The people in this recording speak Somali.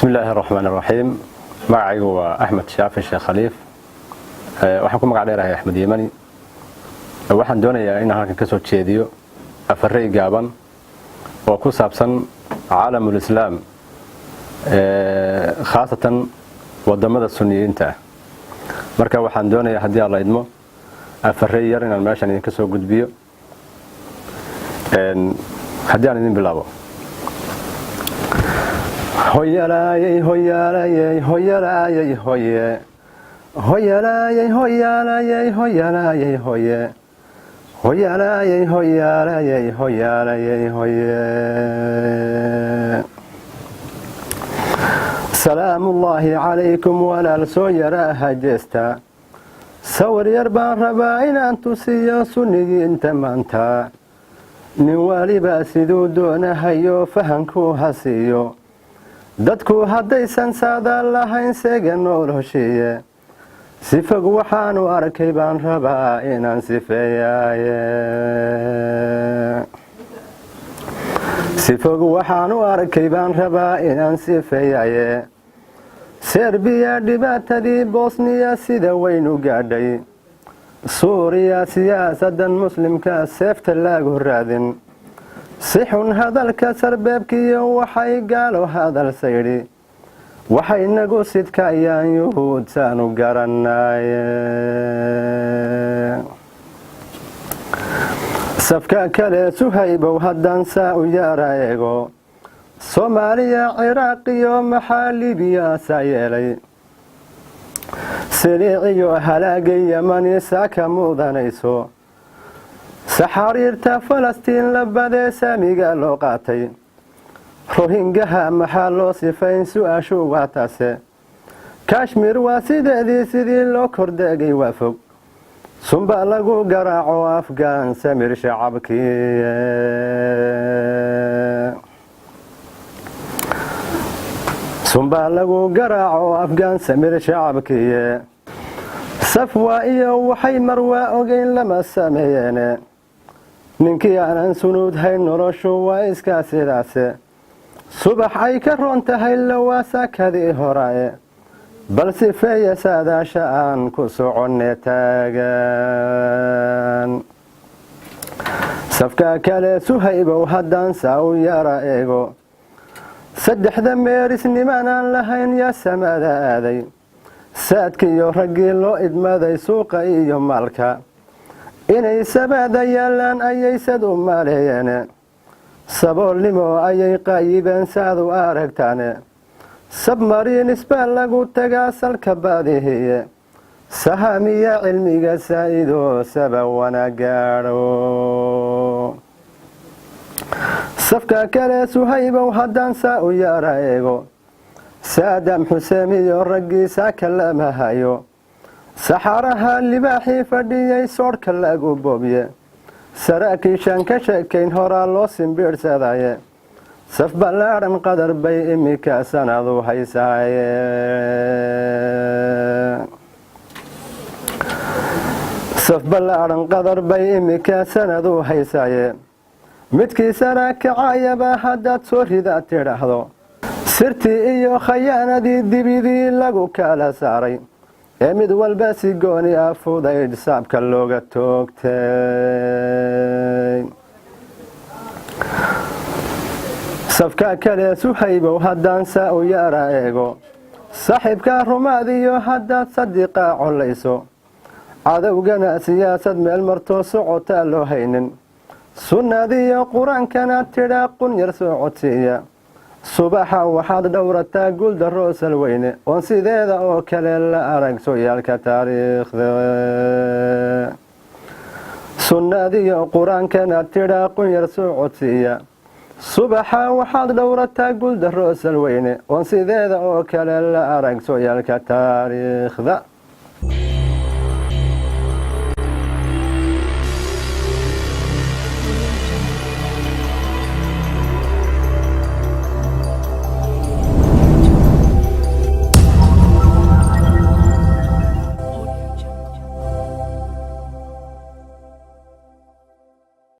بسم الله الرحمن الرحيم. معي هو أحمد شافي الشيخ خليف. waxaan ku magac dheerahay Axmed Yemani. waxaan doonayaa in halkan ka soo jeediyo afaray gaaban oo ku saabsan caalamul islaam khaasatan wadamada sunniyiinta. marka waxaan doonayaa haddii Allah idmo afaray yar inaan meeshan idin ka soo gudbiyo. haddii aan idin bilaabo. hoyalaayay hoyalaayay hoyalaayay hoye hoyalaayay hoyalaayay hoyalaayay hoye hoyalaayay hoyalaayay hoyalaayay hoye salaamullaahi calaykum walaal soo yaraaha jeesta sawir yar baan rabaa inaan tusiyo sunnigiinta maanta nin waliba siduu doonahayo fahankuu hasiiyo dadku haddaysan saadaal lahayn seega nool hosheeye si fog waxaanu arkay baan rabaa inaan sifeeyaaye si fog waxaanu arkay baan rabaa inaan sifeeyaaye serbiya dhibaatadii bosniya sida waynu gaadhay suuriya siyaasadan muslimka seefta laagu raadin si xun hadalka sarbeebkiyo waxay gaalo hadal saydi waxay nagu sidkaayaan yuhuud saanu garanaye safka kale suhaybow haddaan saa u yaara eego soomaaliya ciraaq iyo maxaa libiya saa yeelay siliiciyo halaagay yamani saa ka muudanayso saxariirta falastiin labadee saamiga loo qaatay rohingaha maxaa loo sifayn su-aashu waa taase kashmir waa sideedii sidii loo kordeegay waa fog sunba lagu garaaco afgaan samir shacabkii sunba lagu garaaco afgaan samir shacabkiiye safwa iyo waxay marwaa ogeyn lama sameeyeene ninkii aanan sunuud hayn noloshu waa iskaa sidaase subax ay ka roon tahay lawaasakadii horaaye bal sifeeya saadaasha aan ku soconne taagan safka kale suhaybow haddaan saa u yaara eego saddexda meerisnimanaan lahayn yaa samada aaday saadkiiyo raggii loo idmaday suuqa iyo maalka inay sabaada yaallaan ayaysad u maaleeyeene saboolnimo ayay qaayibeen saad u aragtaane sabmariinis baa lagu tagaa salka baadihiye sahamiya cilmiga saa'idoo saba wana gaadho safka kale suhaybow haddaan saa u yaara eego saadam xuseen iyo raggiisa kalama hayo saxaaraha libaaxii fadhiyay soodhka lagu boobye saraakiishaan ka sheekayn horaa loo simbiirsadaye saf ballaadhan qadar bay imika sanadu haysaaye saf ballaadhan qadar bay imika sanadu haysaaye midkii saraa kacayaba haddaad soo ridaad tidhaahdo sirtii iyo khayaanadii dibidii lagu kala saaray ee mid walba si gooni ah fudayd saabka looga toogtay safka kale suhaybow haddaan saa u yaara eego saaxiibka rumaadiyo haddaad sadiqa collayso cadowgana siyaasad meel martoo socotaa loo haynin sunnadiyo qur-aankana tidhaa qunyar soo codsiiya subaxa waxaad dhowrataa guuldarroo salweyne oon sideeda oo kale la arag sooyaalka taariikhda sunnadiyo qur-aankana tidhaa qunyar soo codsiiya subaxa waxaad dhowrataa guuldarroo salweyne oon sideeda oo kale la arag sooyaalka taariikhda